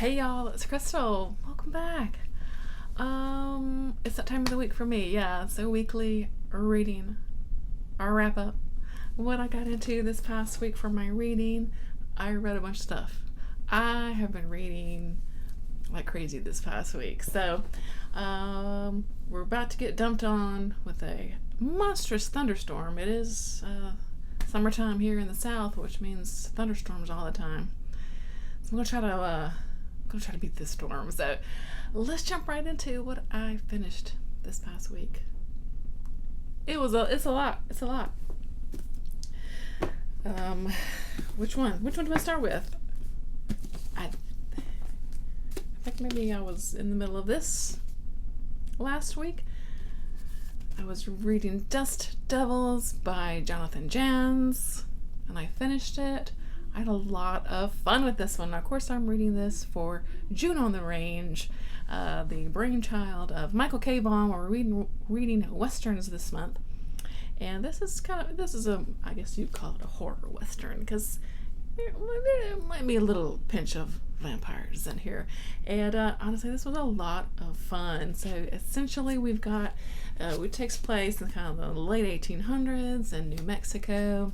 Hey y'all, it's Crystal. Welcome back. It's that time of the week for me. Yeah, so weekly reading, our wrap up. What I got into this past week for my reading, I read a bunch of stuff. I have been reading like crazy this past week. We're about to get dumped on with a monstrous thunderstorm. It is summertime here in the South, which means thunderstorms all the time. So I'm gonna try to beat this storm. So let's jump right into what I finished this past week. It's a lot. It's a lot. Which one? Which one do I start with? I think maybe I was in the middle of this last week. I was reading Dust Devils by Jonathan Janz, and I finished it. I had a lot of fun with this one. Of course, I'm reading this for June on the Range, the brainchild of Michael K. Vaughan. We're reading westerns this month, and this is I guess you'd call it a horror western because there might be a little pinch of vampires in here. And honestly, this was a lot of fun. So essentially, we've got it takes place in kind of the late 1800s in New Mexico.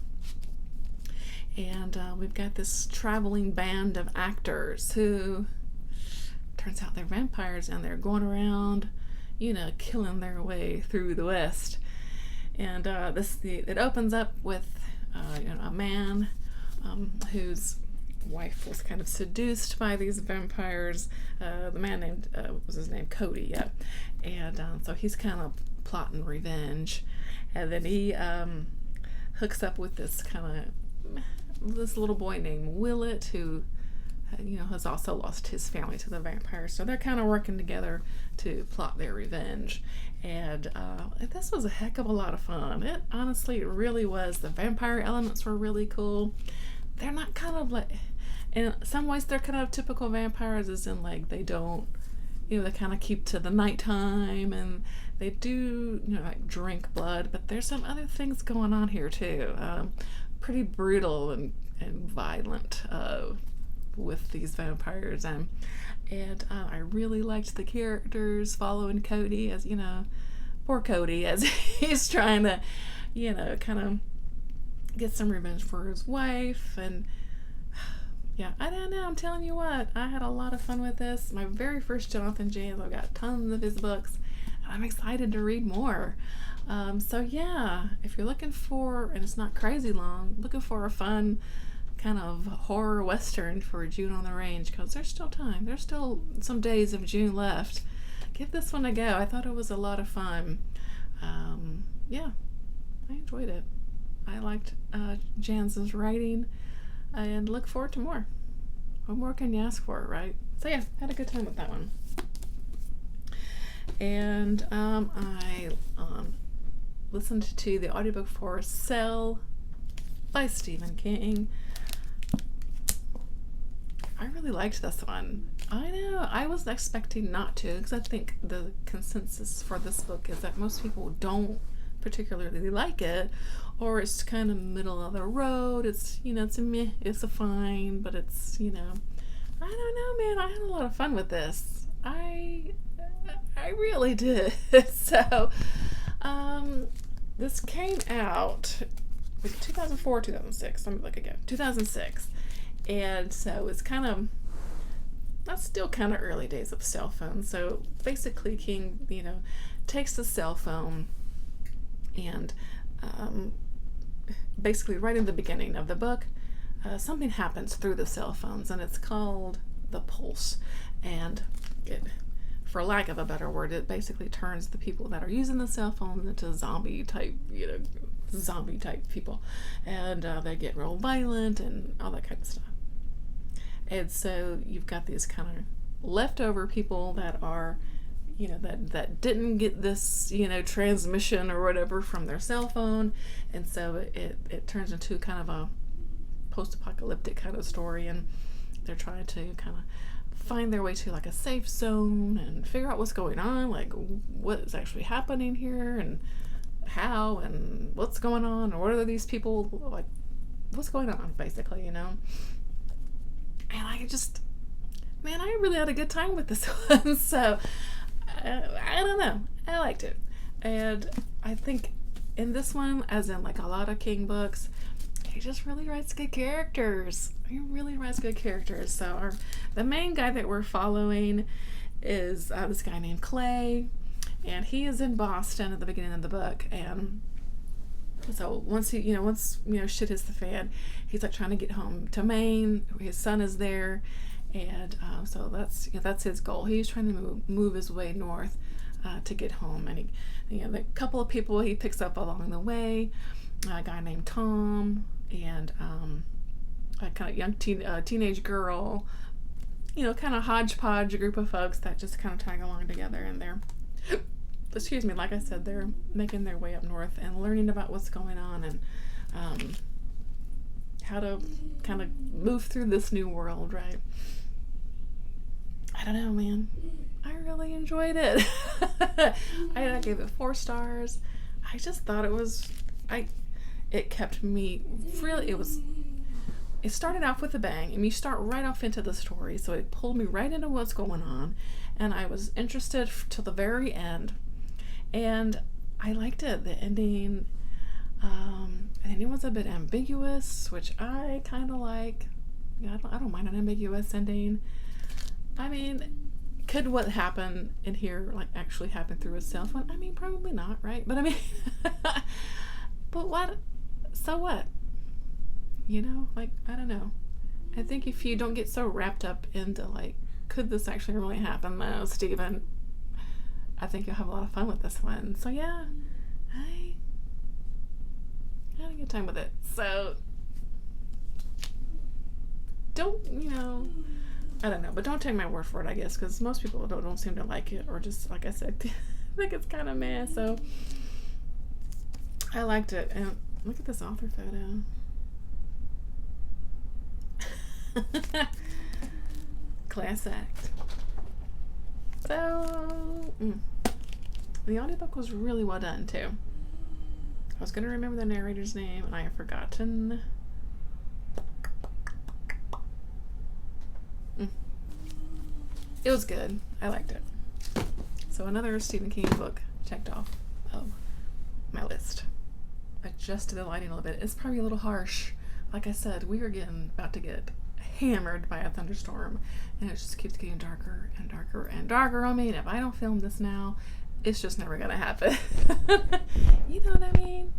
And we've got this traveling band of actors who turns out they're vampires and they're going around, killing their way through the West. And it opens up with a man whose wife was kind of seduced by these vampires. The man named what was his name? Cody. Yeah, and so he's kind of plotting revenge, and then he hooks up with this little boy named Willett who has also lost his family to the vampires, so they're kind of working together to plot their revenge. And this was a heck of a lot of fun. It really was. The vampire elements were really cool. They're not kind of like, in some ways they're kind of typical vampires, as in like they don't, they kind of keep to the nighttime, and they do like drink blood, but there's some other things going on here too. Pretty brutal and violent with these vampires, and I really liked the characters following Cody, as poor Cody, as he's trying to kind of get some revenge for his wife. And yeah, I don't know, I'm telling you what, I had a lot of fun with this. My very first Jonathan Janz. I've got tons of his books, and I'm excited to read more. So yeah, if you're looking for, and it's not crazy long, looking for a fun kind of horror western for June on the Range, because there's still time. There's still some days of June left. Give this one a go. I thought it was a lot of fun. Yeah, I enjoyed it. I liked Janz's writing, and look forward to more. What more can you ask for, right? So yeah, had a good time with that one. And I listened to the audiobook for Cell by Stephen King. I really liked this one. I know, I was expecting not to, because I think the consensus for this book is that most people don't particularly like it, or it's kind of middle of the road. It's it's a meh, it's a fine, but it's I don't know, man. I had a lot of fun with this. I really did. So this came out like 2004, 2006. Let me look again. 2006. And so it's that's still kind of early days of cell phones. So basically King, takes the cell phone, and basically right in the beginning of the book, something happens through the cell phones, and it's called the pulse. And it, for lack of a better word, it basically turns the people that are using the cell phones into zombie type people, and they get real violent and all that kind of stuff. And so you've got these kind of leftover people that are, that didn't get this, transmission or whatever from their cell phone, and so it turns into kind of a post-apocalyptic kind of story, and they're trying to kind of find their way to like a safe zone and figure out what's going on, like what is actually happening here, and how, and what's going on, or what are these people, like what's going on, basically, And man, I really had a good time with this one. So I don't know, I liked it. And I think in this one, as in like a lot of King books, he just really writes good characters. He really writes good characters. So the main guy that we're following is this guy named Clay, and he is in Boston at the beginning of the book. And so once shit hits the fan, he's like trying to get home to Maine. His son is there, and so that's his goal. He's trying to move his way north to get home. And the couple of people he picks up along the way, a guy named Tom, and a kind of young teenage girl, kind of hodgepodge group of folks that just kind of tag along together, and they're, excuse me, like I said, they're making their way up north and learning about what's going on and how to kind of move through this new world, right? I don't know, man. I really enjoyed it. I gave it 4 stars. I just thought it kept me really, it started off with a bang, and you start right off into the story, so it pulled me right into what's going on, and I was interested till the very end, and I liked it. The ending was a bit ambiguous, which I kind of like. I don't mind an ambiguous ending. I mean, could what happened in here like actually happen through itself? Well, I mean, probably not, right? But I mean, but what? So what? Like, I don't know. I think if you don't get so wrapped up into like, could this actually really happen though, Stephen? I think you'll have a lot of fun with this one. So yeah, I had a good time with it. So don't, I don't know, but don't take my word for it, I guess, because most people don't seem to like it, or just, like I said, think it's kind of meh. So I liked it. And look at this author photo. Class act. So the audiobook was really well done too. I was gonna remember the narrator's name and I have forgotten. It was good. I liked it. So another Stephen King book checked off of my list. Adjusted the lighting a little bit. It's probably a little harsh. Like I said, we are about to get hammered by a thunderstorm, and it just keeps getting darker and darker and darker on me. And if I don't film this now, it's just never gonna happen. You know what I mean?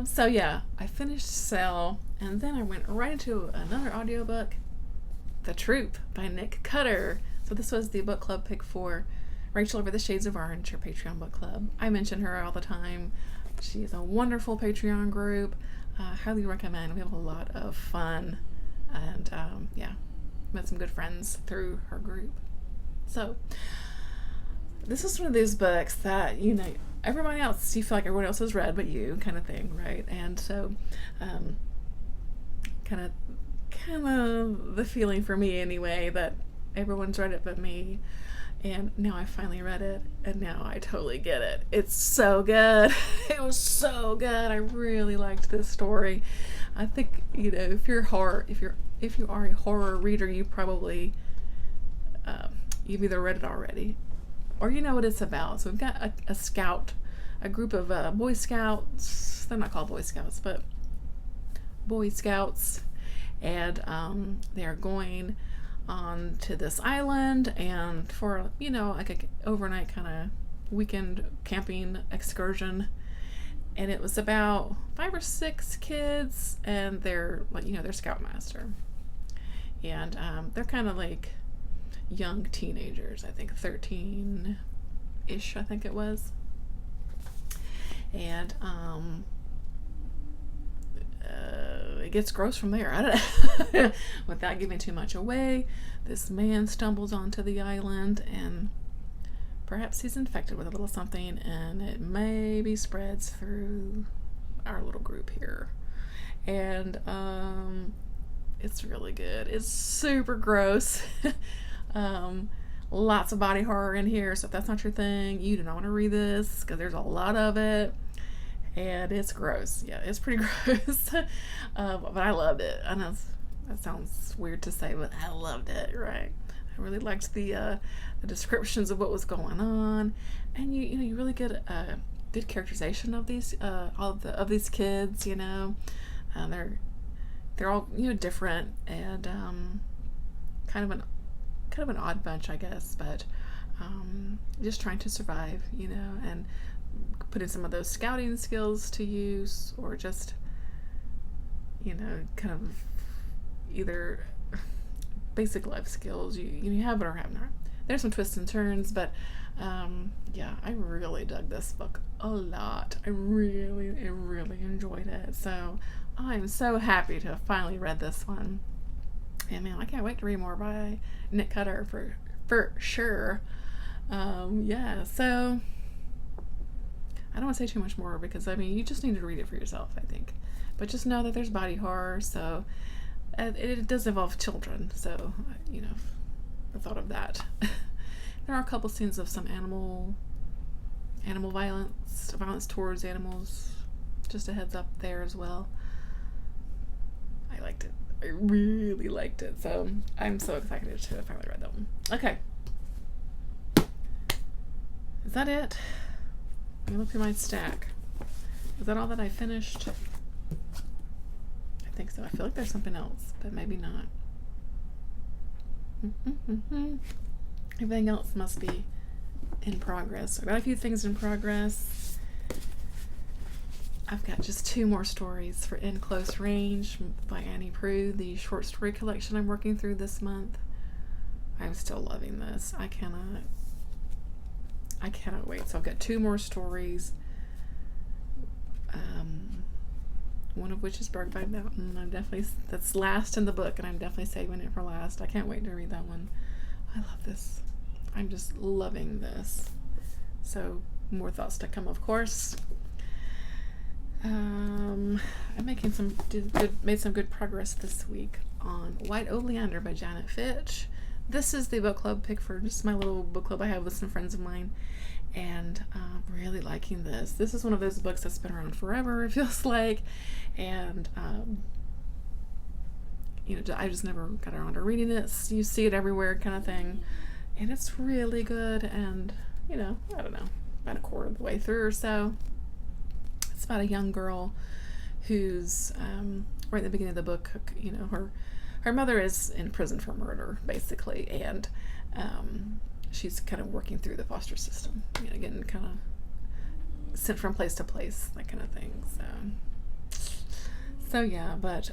So yeah, I finished Cell, and then I went right into another audiobook, The Troop by Nick Cutter. So this was the book club pick for Rachel Over the Shades of Orange, her Patreon book club. I mention her all the time. She is a wonderful Patreon group. Highly recommend. We have a lot of fun, and met some good friends through her group. So this is one of those books that everybody else, you feel like everyone else has read but you, kind of thing, right? And so kind of the feeling for me anyway, that everyone's read it but me. And now I finally read it, and now I totally get it. It's so good. It was so good. I really liked this story. I think, if you are a horror reader, you probably you've either read it already, or you know what it's about. So we've got a group of Boy Scouts. They're not called Boy Scouts, but Boy Scouts, and they're going on to this island, and for like a overnight kind of weekend camping excursion. And it was about 5 or 6 kids, and they're their scoutmaster, and they're kind of like young teenagers, I think 13-ish, I think it was. And it gets gross from there. I don't know. Without giving too much away, this man stumbles onto the island, and perhaps he's infected with a little something, and it maybe spreads through our little group here. And it's really good. It's super gross. Lots of body horror in here, so if that's not your thing, you do not want to read this, because there's a lot of it. And it's gross. Yeah, it's pretty gross. But I loved it. I know that sounds weird to say, but I loved it, right? I really liked the descriptions of what was going on, and you really get a good characterization of these of these kids. They're all different and kind of an odd bunch, I guess, but just trying to survive, and putting some of those scouting skills to use, or just kind of either basic life skills you have it or have not. There's some twists and turns, but yeah, I really dug this book a lot. I really enjoyed it. So I'm so happy to have finally read this one. And man, I can't wait to read more by Nick Cutter for sure. Yeah, so I don't want to say too much more because you just need to read it for yourself, I think. But just know that there's body horror, so it does involve children. So I thought of that. There are a couple scenes of some animal violence towards animals. Just a heads up there as well. I liked it. I really liked it. So I'm so excited to finally read that one. Okay. Is that it? Let me look through my stack. Is that all that I finished? I think so. I feel like there's something else, but maybe not. Everything else must be in progress. I've got a few things in progress. I've got just 2 more stories for In Close Range by Annie Proulx, the short story collection I'm working through this month. I'm still loving this. I cannot wait. So I've got 2 more stories. One of which is Berg by Mountain. That's last in the book, and I'm definitely saving it for last. I can't wait to read that one. I love this. I'm just loving this. So more thoughts to come, of course. I made some good progress this week on White Oleander by Janet Fitch. This is the book club pick for just my little book club I have with some friends of mine, and really liking this. This is one of those books that's been around forever, it feels like, and I just never got around to reading it. You see it everywhere kind of thing, and it's really good, and I don't know, about a quarter of the way through or so. It's about a young girl who's right at the beginning of the book, her mother is in prison for murder, basically, and she's kind of working through the foster system, getting kind of sent from place to place, that kind of thing. So yeah, but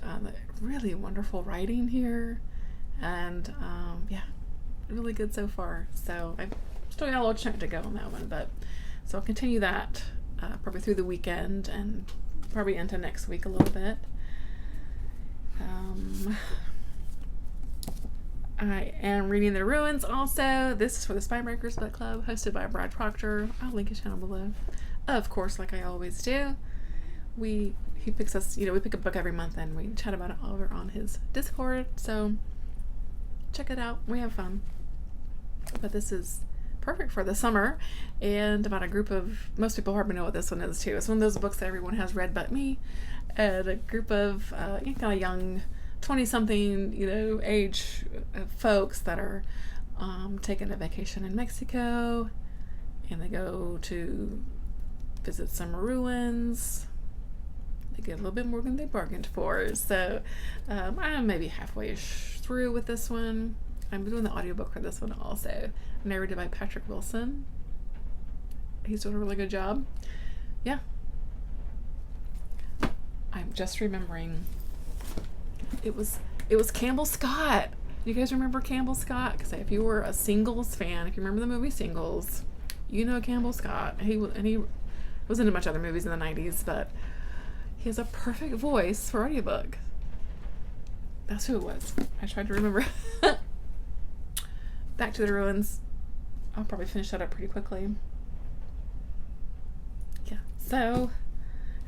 really wonderful writing here, and yeah, really good so far. So I've still got a little chunk to go on that one, but so I'll continue that probably through the weekend and probably into next week a little bit. I am reading The Ruins also. This is for the Spybreakers Book Club, hosted by Brad Proctor. I'll link his channel below. Of course, like I always do. He picks us, we pick a book every month and we chat about it over on his Discord. So check it out. We have fun. But this is perfect for the summer, and about a group of, most people probably know what this one is too. It's one of those books that everyone has read but me, and a group of kind of young 20-something age folks that are taking a vacation in Mexico, and they go to visit some ruins. They get a little bit more than they bargained for, so I'm maybe halfway through with this one. I'm doing the audiobook for this one also, narrated by Patrick Wilson. He's doing a really good job. Yeah. I'm just remembering it was Campbell Scott. You guys remember Campbell Scott? Because if you were a Singles fan, if you remember the movie Singles, you know Campbell Scott. He was in a bunch of other movies in the 90s, but he has a perfect voice for audiobook. That's who it was. I tried to remember. Back to the Ruins. I'll probably finish that up pretty quickly. Yeah, so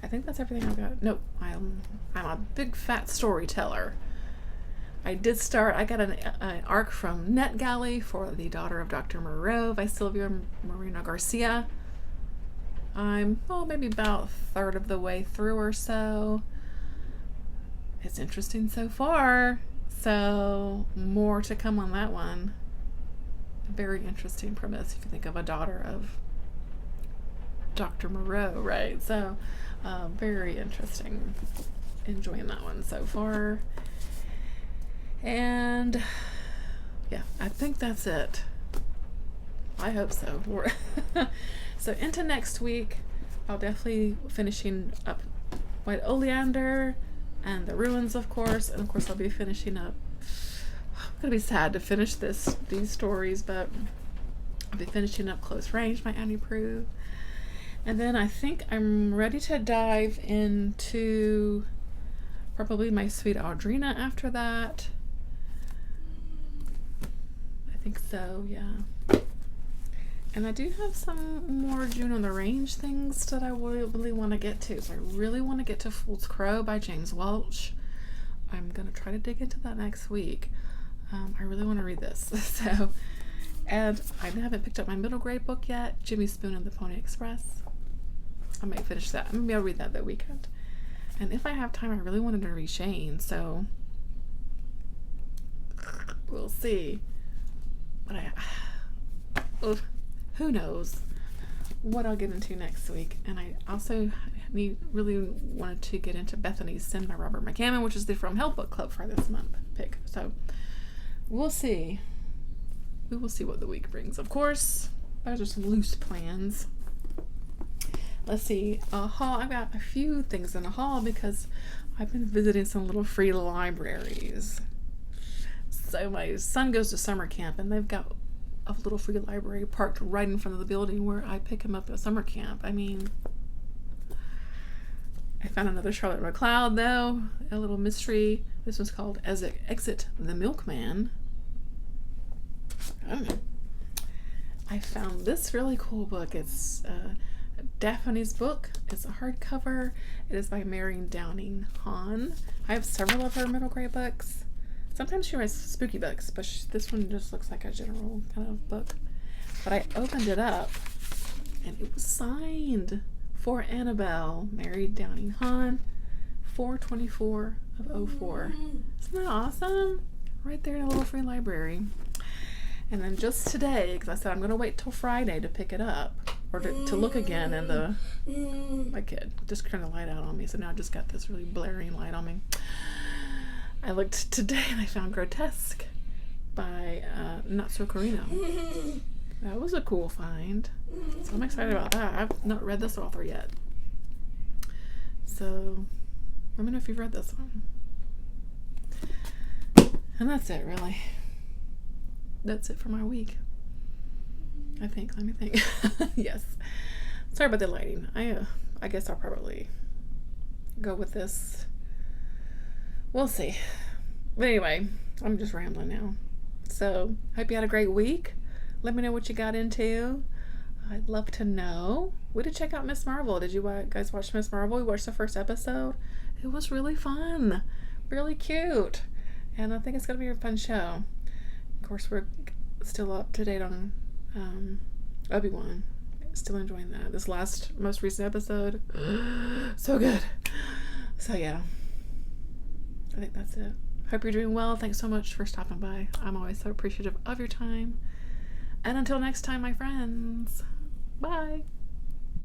I think that's everything I've got. Nope, I'm a big fat storyteller. I got an arc from NetGalley for The Daughter of Dr. Moreau by Silvia Moreno Garcia. I'm maybe about a third of the way through or so. It's interesting so far, so more to come on that one. a very interesting premise if you think of a daughter of Dr. Moreau, right? So very interesting. Enjoying that one so far. And yeah, I think that's it. I hope so. So into next week, I'll definitely finishing up White Oleander and the Ruins, of course. And of course, I'll be finishing up. I'm gonna be sad to finish these stories, but I'll be finishing up Close Range by Annie Proulx. And then I think I'm ready to dive into probably My Sweet Audrina after that. I think so, yeah. And I do have some more June on the Range things that I really want to get to. So I really want to get to Fool's Crow by James Welch. I'm going to try to dig into that next week. I really want to read this. So, and I haven't picked up my middle grade book yet, Jimmy Spoon and the Pony Express. I might finish that. Maybe I'll read that weekend. And if I have time, I really wanted to read Shane, so we'll see. But who knows what I'll get into next week. And I also really wanted to get into Bethany's Sin by Robert McCammon, which is the From Hell book club for this month pick. So we'll see. We will see what the week brings. Of course, those are some loose plans. Let's see, a haul. I've got a few things in a haul because I've been visiting some little free libraries. So my son goes to summer camp and they've got a little free library parked right in front of the building where I pick him up at summer camp. I mean, I found another Charlotte McLeod though, a little mystery. This one's called Exit the Milkman. I don't know. I found this really cool book. It's Daphne's book. It's a hardcover. It is by Marion Downing Hahn. I have several of her middle grade books. Sometimes she writes spooky books, but this one just looks like a general kind of book. But I opened it up, and it was signed for Annabelle, Marion Downing Hahn, 4/24 of 04. Isn't that awesome? Right there in a little free library. And then just today, because I said I'm going to wait till Friday to pick it up, or to look again, and my kid just turned the light out on me, so now I just got this really blaring light on me. I looked today and I found Grotesque by Not So Carino. That was a cool find, so I'm excited about that. I've not read this author yet, so let me know if you've read this one. And that's it, really. That's it for my week, I think. Let me think. Yes. Sorry about the lighting. I guess I'll probably go with this. We'll see. But anyway, I'm just rambling now. So, hope you had a great week. Let me know what you got into. I'd love to know. We did check out Miss Marvel. Did you guys watch Miss Marvel? We watched the first episode. It was really fun. Really cute. And I think it's going to be a fun show. Of course, we're still up to date on Obi-Wan. Still enjoying that. This most recent episode, so good. So yeah, I think that's it. Hope you're doing well. Thanks so much for stopping by. I'm always so appreciative of your time. And until next time, my friends, bye.